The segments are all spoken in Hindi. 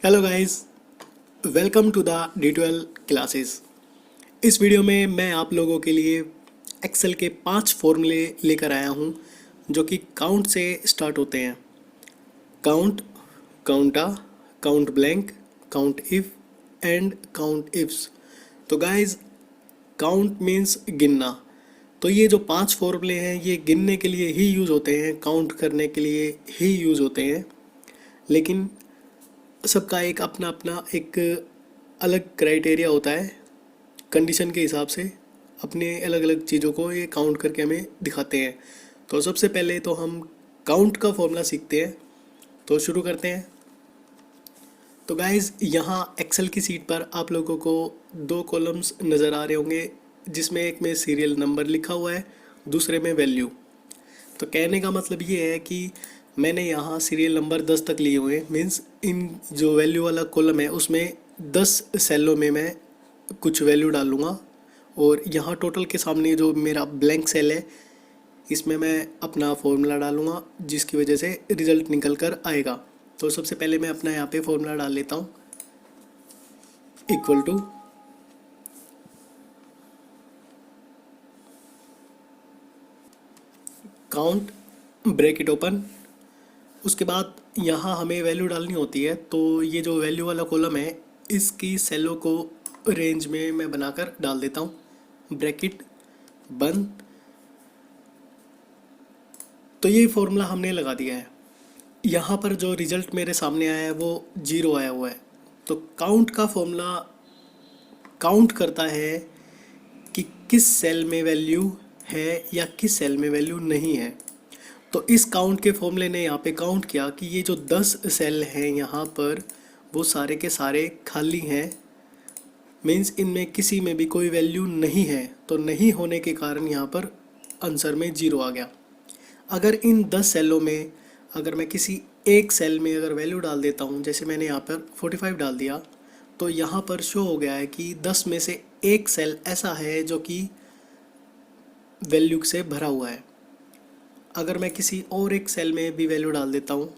Hello guys, welcome to the D12 classes. इस वीडियो में मैं आप लोगों के लिए एक्सेल के 5 फॉर्मूले लेकर आया हूं जो कि काउंट से स्टार्ट होते हैं। Count, counta, countblank, countif and countifs. तो गाइस, काउंट मीन्स गिनना। तो ये जो 5 फॉर्मूले हैं ये गिनने के लिए ही यूज़ होते हैं, काउंट करने के लिए ही यूज़ होते हैं। लेकिन सबका एक अपना अपना एक अलग क्राइटेरिया होता है। कंडीशन के हिसाब से अपने अलग अलग चीज़ों को ये काउंट करके हमें दिखाते हैं। तो सबसे पहले तो हम काउंट का फॉर्मूला सीखते हैं। तो शुरू करते हैं। तो गाइस, यहाँ एक्सेल की सीट पर आप लोगों को 2 कॉलम्स नज़र आ रहे होंगे, जिसमें एक में सीरियल नंबर लिखा हुआ है, दूसरे में वैल्यू। तो कहने का मतलब ये है कि मैंने यहाँ सीरियल नंबर 10 तक लिए हुए हैं। मीन्स इन जो वैल्यू वाला कॉलम है उसमें 10 सेलों में मैं कुछ वैल्यू डालूँगा, और यहाँ टोटल के सामने जो मेरा ब्लैंक सेल है इसमें मैं अपना फॉर्मूला डालूँगा, जिसकी वजह से रिज़ल्ट निकल कर आएगा। तो सबसे पहले मैं अपना यहाँ पे फॉर्मूला डाल लेता हूँ। Equal to count, bracket open. उसके बाद यहाँ हमें वैल्यू डालनी होती है। तो ये जो वैल्यू वाला कॉलम है इसकी सेलों को रेंज में मैं बनाकर डाल देता हूँ। ब्रैकेट बंद। तो ये फॉर्मूला हमने लगा दिया है। यहाँ पर जो रिजल्ट मेरे सामने आया है वो 0 आया हुआ है। तो काउंट का फॉर्मूला काउंट करता है कि किस सेल में वैल्यू है या किस सेल में वैल्यू नहीं है। तो इस काउंट के फॉर्मूले ने यहाँ पे काउंट किया कि ये जो 10 सेल हैं यहाँ पर वो सारे के सारे खाली हैं। मीन्स इनमें किसी में भी कोई वैल्यू नहीं है। तो नहीं होने के कारण यहाँ पर आंसर में 0 आ गया। अगर इन 10 सेलों में अगर मैं किसी एक सेल में अगर वैल्यू डाल देता हूँ, जैसे मैंने यहाँ पर 45 डाल दिया, तो यहाँ पर शो हो गया है कि 10 में से एक सेल ऐसा है जो कि वैल्यू से भरा हुआ है। अगर मैं किसी और एक सेल में भी वैल्यू डाल देता हूँ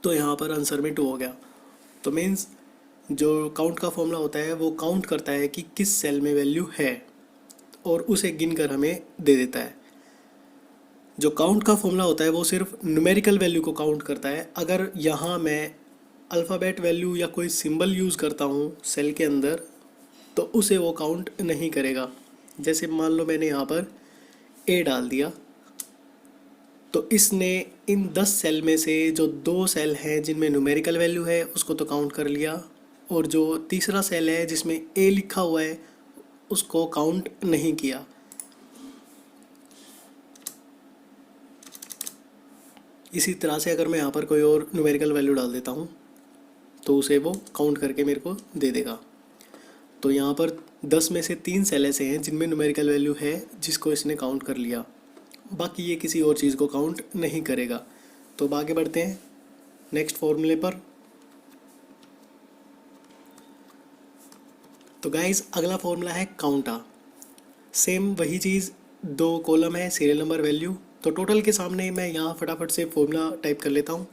तो यहाँ पर आंसर में 2 हो गया। तो मीन्स जो काउंट का फॉर्मूला होता है वो काउंट करता है कि किस सेल में वैल्यू है और उसे गिन कर हमें दे देता है। जो काउंट का फॉर्मूला होता है वो सिर्फ न्यूमेरिकल वैल्यू को काउंट करता है। अगर यहाँ मैं अल्फ़ाबेट वैल्यू या कोई सिंबल यूज़ करता हूँ सेल के अंदर तो उसे वो काउंट नहीं करेगा। जैसे मान लो मैंने यहाँ पर ए डाल दिया, तो इसने इन 10 सेल में से जो 2 सेल हैं जिनमें न्यूमेरिकल वैल्यू है उसको तो काउंट कर लिया, और जो तीसरा सेल है जिसमें ए लिखा हुआ है उसको काउंट नहीं किया। इसी तरह से अगर मैं यहाँ पर कोई और न्यूमेरिकल वैल्यू डाल देता हूँ तो उसे वो काउंट करके मेरे को दे देगा। तो यहाँ पर 10 में से 3 सेल ऐसे हैं जिनमें न्यूमेरिकल वैल्यू है जिसको इसने काउंट कर लिया, बाकी ये किसी और चीज़ को काउंट नहीं करेगा। तो अब आगे बढ़ते हैं नेक्स्ट फॉर्मूले पर। तो गाइस, अगला फॉर्मूला है काउंटा। सेम वही चीज़, 2 कॉलम है, सीरियल नंबर, वैल्यू। तो टोटल के सामने मैं यहाँ फटाफट से फॉर्मूला टाइप कर लेता हूँ।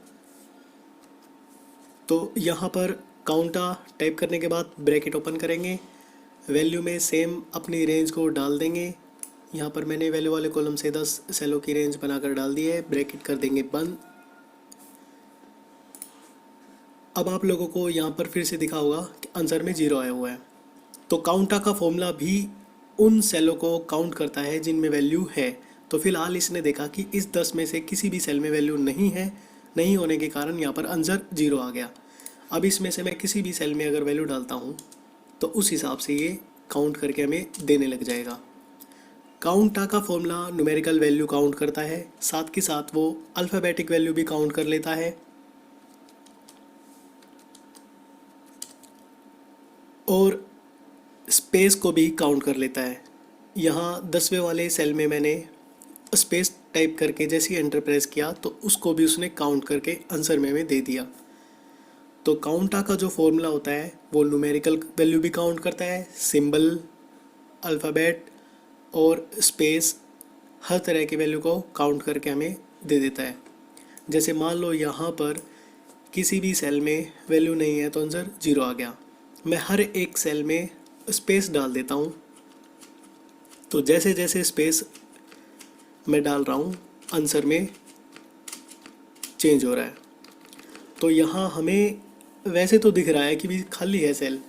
तो यहाँ पर काउंटा टाइप करने के बाद ब्रैकेट ओपन करेंगे, वैल्यू में सेम अपनी रेंज को डाल देंगे। यहाँ पर मैंने वैल्यू वाले कॉलम से 10 सेलों की रेंज बनाकर डाल दी है, ब्रैकेट कर देंगे बंद। अब आप लोगों को यहाँ पर फिर से दिखा होगा कि आंसर में 0 आया हुआ है। तो काउंटा का फॉर्मूला भी उन सेलों को काउंट करता है जिनमें वैल्यू है। तो फिलहाल इसने देखा कि इस 10 में से किसी भी सेल में वैल्यू नहीं है, नहीं होने के कारण यहाँ पर आंसर 0 आ गया। अब इसमें से मैं किसी भी सेल में अगर वैल्यू डालता हूँ तो उस हिसाब से ये काउंट करके हमें देने लग जाएगा। काउंटा का फॉर्मूला न्यूमेरिकल वैल्यू काउंट करता है, साथ के साथ वो अल्फ़ाबेटिक वैल्यू भी काउंट कर लेता है, और स्पेस को भी काउंट कर लेता है। यहाँ 10वें वाले सेल में मैंने स्पेस टाइप करके जैसे ही एंटर प्रेस किया तो उसको भी उसने काउंट करके आंसर में हमें दे दिया। तो काउंटा का जो फॉर्मूला होता है वो न्यूमेरिकल वैल्यू भी काउंट करता है, सिंबल, अल्फ़ाबेट और स्पेस, हर तरह की वैल्यू को काउंट करके हमें दे देता है। जैसे मान लो यहाँ पर किसी भी सेल में वैल्यू नहीं है तो आंसर जीरो आ गया। मैं हर एक सेल में स्पेस डाल देता हूँ, तो जैसे जैसे स्पेस मैं डाल रहा हूँ आंसर में चेंज हो रहा है। तो यहाँ हमें वैसे तो दिख रहा है कि भी खाली है सेल,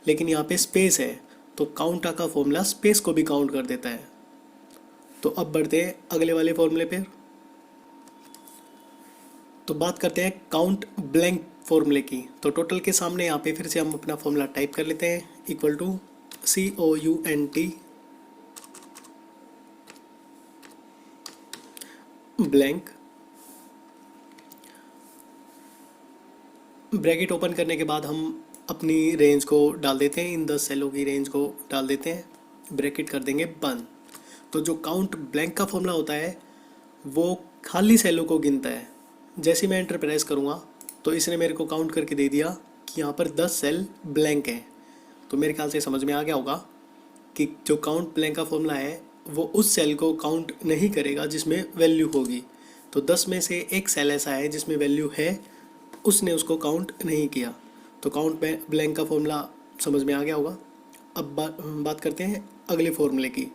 लेकिन यहाँ पे स्पेस है, तो काउंट का फॉर्मूला स्पेस को भी काउंट कर देता है। तो अब बढ़ते हैं अगले वाले फॉर्मूले पे। तो बात करते हैं काउंट ब्लैंक फॉर्मूले की। तो टोटल के सामने यहाँ पे फिर से हम अपना फॉर्मूला टाइप कर लेते हैं, equal to COUNT blank, bracket open करने के बाद हम अपनी रेंज को डाल देते हैं, इन 10 सेलों की रेंज को डाल देते हैं, ब्रैकेट कर देंगे बंद। तो जो काउंट ब्लैंक का फॉर्मूला होता है वो खाली सेलों को गिनता है। जैसे मैं एंटर प्रेस करूँगा तो इसने मेरे को काउंट करके दे दिया कि यहाँ पर 10 सेल ब्लैंक हैं। तो मेरे ख्याल से समझ में आ गया होगा कि जो काउंट ब्लैंक का फॉर्मूला है वो उस सेल को काउंट नहीं करेगा जिसमें वैल्यू होगी। तो 10 में से एक सेल ऐसा है जिसमें वैल्यू है, उसने उसको काउंट नहीं किया। तो काउंट ब्लैंक का फॉर्मूला समझ में आ गया होगा। अब बात करते हैं अगले फॉर्मूले की,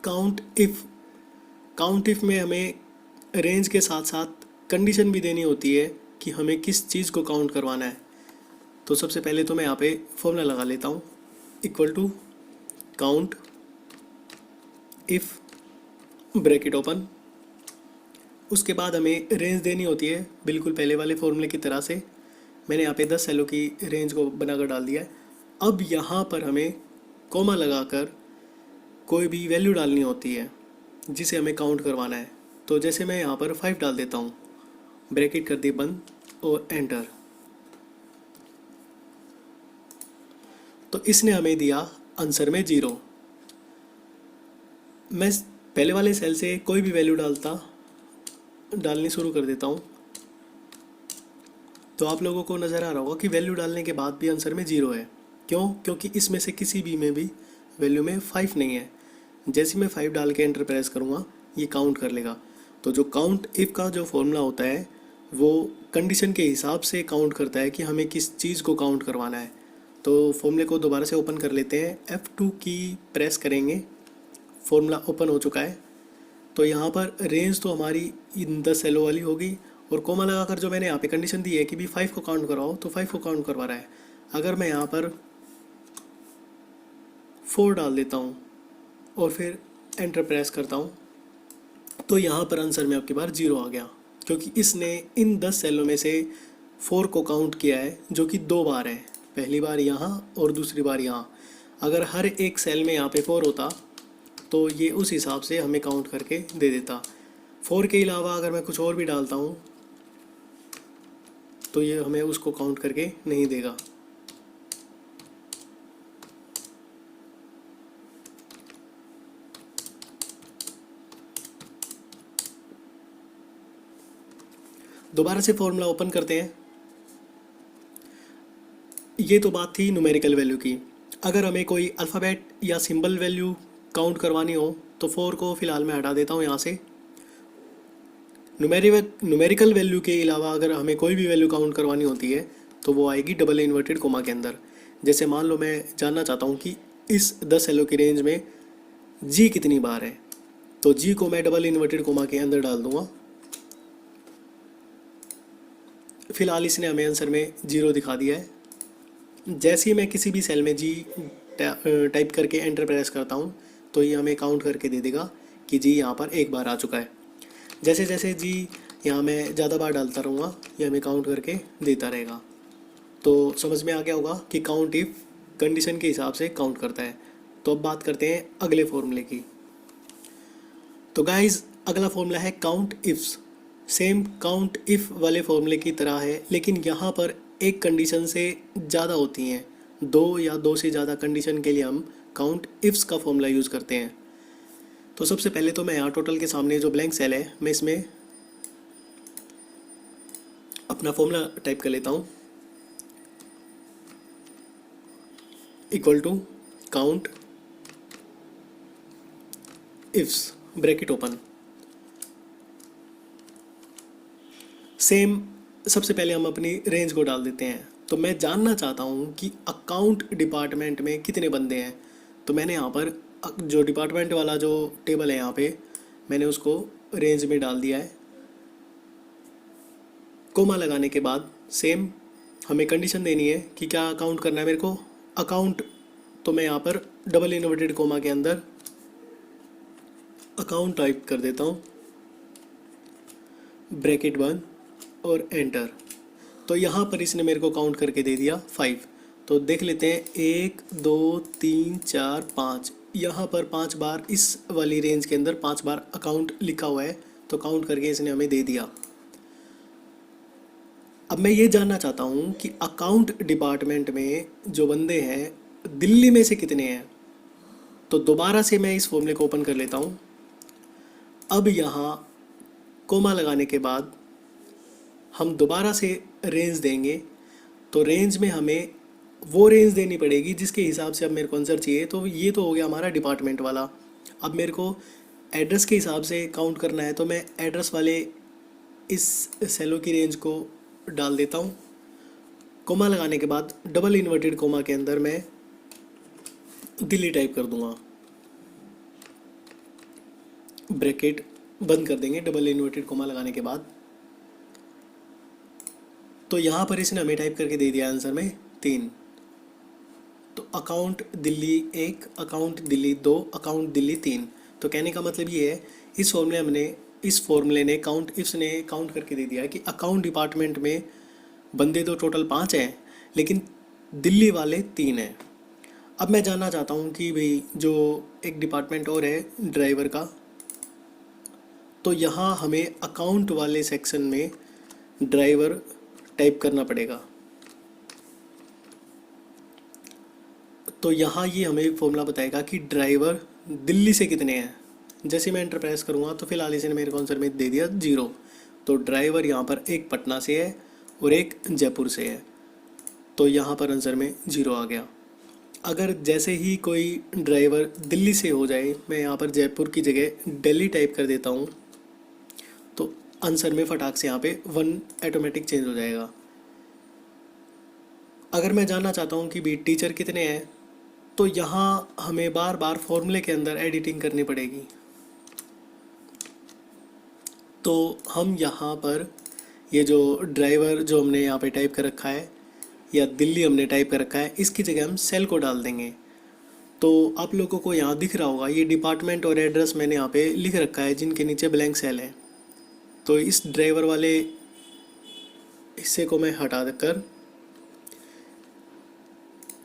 काउंट इफ़। काउंट इफ़ में हमें रेंज के साथ साथ कंडीशन भी देनी होती है कि हमें किस चीज़ को काउंट करवाना है। तो सबसे पहले तो मैं यहाँ पे फॉर्मूला लगा लेता हूँ, equal to count if bracket open. उसके बाद हमें रेंज देनी होती है बिल्कुल पहले वाले फॉर्मूले की तरह से। मैंने यहाँ पे 10 सेलों की रेंज को बनाकर डाल दिया है। अब यहाँ पर हमें कॉमा लगाकर कोई भी वैल्यू डालनी होती है जिसे हमें काउंट करवाना है। तो जैसे मैं यहाँ पर 5 डाल देता हूँ, ब्रैकेट कर दी बंद और एंटर। तो इसने हमें दिया आंसर में 0। मैं पहले वाले सेल से कोई भी वैल्यू डालनी शुरू कर देता हूँ। तो आप लोगों को नज़र आ रहा होगा कि वैल्यू डालने के बाद भी आंसर में 0 है। क्यों? क्योंकि इसमें से किसी भी में भी वैल्यू में 5 नहीं है। जैसे मैं 5 डाल के एंटर प्रेस करूँगा ये काउंट कर लेगा। तो जो काउंट इफ़ का जो फॉर्मूला होता है वो कंडीशन के हिसाब से काउंट करता है कि हमें किस चीज़ को काउंट करवाना है। तो फॉर्मूले को दोबारा से ओपन कर लेते हैं, F2 की प्रेस करेंगे, फॉर्मूला ओपन हो चुका है। तो यहाँ पर रेंज तो हमारी इन 10 सेलों वाली होगी, और कोमा लगाकर जो मैंने यहाँ पे कंडीशन दी है कि भी 5 को काउंट करवाओ, तो 5 को काउंट करवा रहा है। अगर मैं यहाँ पर 4 डाल देता हूँ और फिर एंटर प्रेस करता हूँ तो यहाँ पर आंसर में आपकी बार 0 आ गया, क्योंकि इसने इन 10 सेलों में से 4 को काउंट किया है, जो कि 2 बार है, पहली बार यहाँ और दूसरी बार यहाँ। अगर हर एक सेल में यहाँ पे 4 होता तो ये उस हिसाब से हमें काउंट करके दे देता। 4 के अलावा अगर मैं कुछ और भी डालता हूँ तो ये हमें उसको काउंट करके नहीं देगा। दोबारा से फॉर्मूला ओपन करते हैं। ये तो बात थी न्यूमेरिकल वैल्यू की। अगर हमें कोई अल्फ़ाबेट या सिंबल वैल्यू काउंट करवानी हो तो 4 को फ़िलहाल मैं हटा देता हूँ यहाँ से। न्यूमेरिकल वैल्यू के अलावा अगर हमें कोई भी वैल्यू काउंट करवानी होती है तो वो आएगी डबल इन्वर्टेड कोमा के अंदर। जैसे मान लो मैं जानना चाहता हूँ कि इस 10 सेलों की रेंज में जी कितनी बार है, तो जी को मैं डबल इन्वर्टेड कोमा के अंदर डाल दूँगा। फ़िलहाल इसने हमें आंसर में 0 दिखा दिया है। जैसे ही मैं किसी भी सेल में जी टाइप करके एंटर प्रेस करता हूँ तो ये हमें काउंट करके दे देगा कि जी यहाँ पर एक बार आ चुका है। जैसे जैसे जी यहाँ मैं ज़्यादा बार डालता रहूँगा ये हमें काउंट करके देता रहेगा। तो समझ में आ गया होगा कि काउंट इफ़ कंडीशन के हिसाब से काउंट करता है। तो अब बात करते हैं अगले फॉर्मूले की। तो गाइज अगला फॉर्मूला है count ifs. Same count if वाले फॉर्मूले की तरह है, लेकिन यहाँ पर एक कंडीशन से ज़्यादा होती हैं। 2 या 2 से ज़्यादा कंडीशन के लिए हम काउंट इफ्स का फॉर्मूला यूज़ करते हैं। तो सबसे पहले तो मैं यहाँ टोटल के सामने जो ब्लैंक सेल है मैं इसमें अपना फॉर्मूला टाइप कर लेता हूँ, equal to count ifs bracket open. Same सबसे पहले हम अपनी रेंज को डाल देते हैं। तो मैं जानना चाहता हूँ कि अकाउंट डिपार्टमेंट में कितने बंदे हैं। तो मैंने यहाँ पर जो डिपार्टमेंट वाला जो टेबल है यहाँ पे मैंने उसको रेंज में डाल दिया है। कोमा लगाने के बाद सेम हमें कंडीशन देनी है कि क्या अकाउंट करना है मेरे को अकाउंट। तो मैं यहाँ पर डबल इन्वर्टेड कोमा के अंदर अकाउंट टाइप कर देता हूँ, ब्रैकेट बंद और एंटर। तो यहाँ पर इसने मेरे को काउंट करके दे दिया 5। तो देख लेते हैं 1 2 3 4 5, यहाँ पर 5 बार इस वाली रेंज के अंदर 5 बार अकाउंट लिखा हुआ है। तो काउंट करके इसने हमें दे दिया। अब मैं ये जानना चाहता हूँ कि अकाउंट डिपार्टमेंट में जो बंदे हैं दिल्ली में से कितने हैं। तो दोबारा से मैं इस फॉर्मूले को ओपन कर लेता हूँ। अब यहाँ कोमा लगाने के बाद हम दोबारा से रेंज देंगे। तो रेंज में हमें वो रेंज देनी पड़ेगी जिसके हिसाब से अब मेरे को आंसर चाहिए। तो ये तो हो गया हमारा डिपार्टमेंट वाला। अब मेरे को एड्रेस के हिसाब से काउंट करना है। तो मैं एड्रेस वाले इस सेलो की रेंज को डाल देता हूँ। कोमा लगाने के बाद डबल इन्वर्टेड कोमा के अंदर मैं दिल्ली टाइप कर दूंगा, ब्रैकेट बंद कर देंगे डबल इन्वर्टेड कोमा लगाने के बाद। तो यहाँ पर इसने हमें टाइप करके दे दिया आंसर में 3। तो account Delhi 1, account Delhi 2, account Delhi 3। तो कहने का मतलब ये है इस फॉर्मूले ने इसने काउंट करके दे दिया कि अकाउंट डिपार्टमेंट में बंदे तो टोटल 5 हैं लेकिन दिल्ली वाले 3 हैं। अब मैं जानना चाहता हूँ कि भाई जो एक डिपार्टमेंट और है ड्राइवर का, तो यहाँ हमें अकाउंट वाले सेक्शन में ड्राइवर टाइप करना पड़ेगा। तो यहाँ ये हमें फॉर्मूला बताएगा कि ड्राइवर दिल्ली से कितने हैं। जैसे मैं एंटर प्रेस करूँगा तो फिलहाल इसने मेरे को आंसर में दे दिया 0। तो ड्राइवर यहाँ पर एक पटना से है और एक जयपुर से है। तो यहाँ पर आंसर में 0 आ गया। अगर जैसे ही कोई ड्राइवर दिल्ली से हो जाए, मैं यहाँ पर जयपुर की जगह दिल्ली टाइप कर देता हूँ, तो आंसर में फटाक से यहाँ पे 1 ऑटोमेटिक चेंज हो जाएगा। अगर मैं जानना चाहता हूँ कि भी टीचर कितने हैं, तो यहाँ हमें बार बार फॉर्मूले के अंदर एडिटिंग करनी पड़ेगी। तो हम यहाँ पर ये जो ड्राइवर जो हमने यहाँ पे टाइप कर रखा है या दिल्ली हमने टाइप कर रखा है, इसकी जगह हम सेल को डाल देंगे। तो आप लोगों को यहाँ दिख रहा होगा ये डिपार्टमेंट और एड्रेस मैंने यहाँ पे लिख रखा है जिनके नीचे ब्लैंक सेल है। तो इस ड्राइवर वाले हिस्से को मैं हटा कर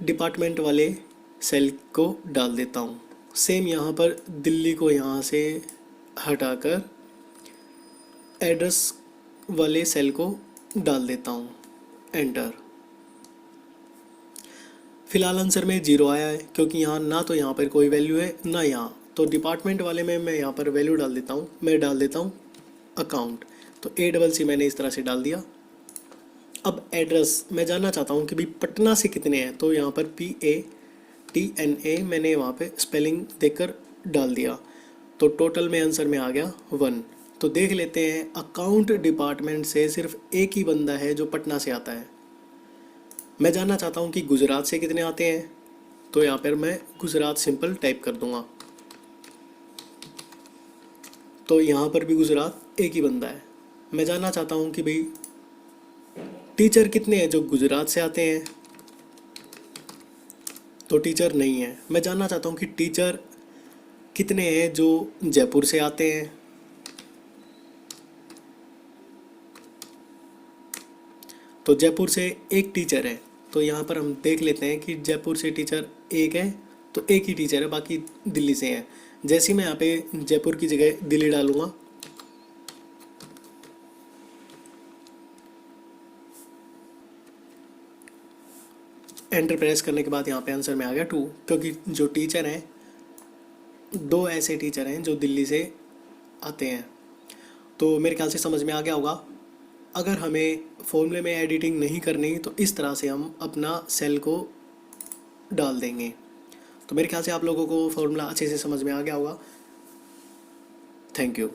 डिपार्टमेंट वाले सेल को डाल देता हूँ। सेम यहाँ पर दिल्ली को यहाँ से हटाकर एड्रेस वाले सेल को डाल देता हूँ, एंटर। फिलहाल आंसर में 0 आया है क्योंकि यहाँ यहाँ पर कोई वैल्यू है ना यहाँ। तो डिपार्टमेंट वाले में मैं यहाँ पर वैल्यू डाल देता हूँ, मैं डाल देता हूँ अकाउंट। तो ACC मैंने इस तरह से डाल दिया। अब एड्रेस मैं जानना चाहता हूँ कि भाई पटना से कितने हैं। तो यहाँ पर PATNA मैंने वहाँ पे स्पेलिंग देकर डाल दिया। तो टोटल में आंसर में आ गया 1। तो देख लेते हैं अकाउंट डिपार्टमेंट से सिर्फ एक ही बंदा है जो पटना से आता है। मैं जानना चाहता हूँ कि गुजरात से कितने आते हैं। तो यहाँ पर मैं गुजरात सिंपल टाइप कर दूँगा। तो यहाँ पर भी गुजरात एक ही बंदा है। मैं जानना चाहता हूँ कि भाई टीचर कितने हैं जो गुजरात से आते हैं। तो टीचर नहीं है। मैं जानना चाहता हूँ कि टीचर कितने हैं जो जयपुर से आते हैं। तो जयपुर से एक टीचर है। तो यहाँ पर हम देख लेते हैं कि जयपुर से टीचर एक है, तो एक ही टीचर है, बाकी दिल्ली से हैं। जैसे मैं यहाँ पे जयपुर की जगह दिल्ली डालूँगा, एंटर प्रेस करने के बाद यहाँ पे आंसर में आ गया 2, क्योंकि जो टीचर हैं 2 ऐसे टीचर हैं जो दिल्ली से आते हैं। तो मेरे ख्याल से समझ में आ गया होगा। अगर हमें फॉर्मूले में एडिटिंग नहीं करनी तो इस तरह से हम अपना सेल को डाल देंगे। तो मेरे ख्याल से आप लोगों को फॉर्मूला अच्छे से समझ में आ गया होगा। Thank you.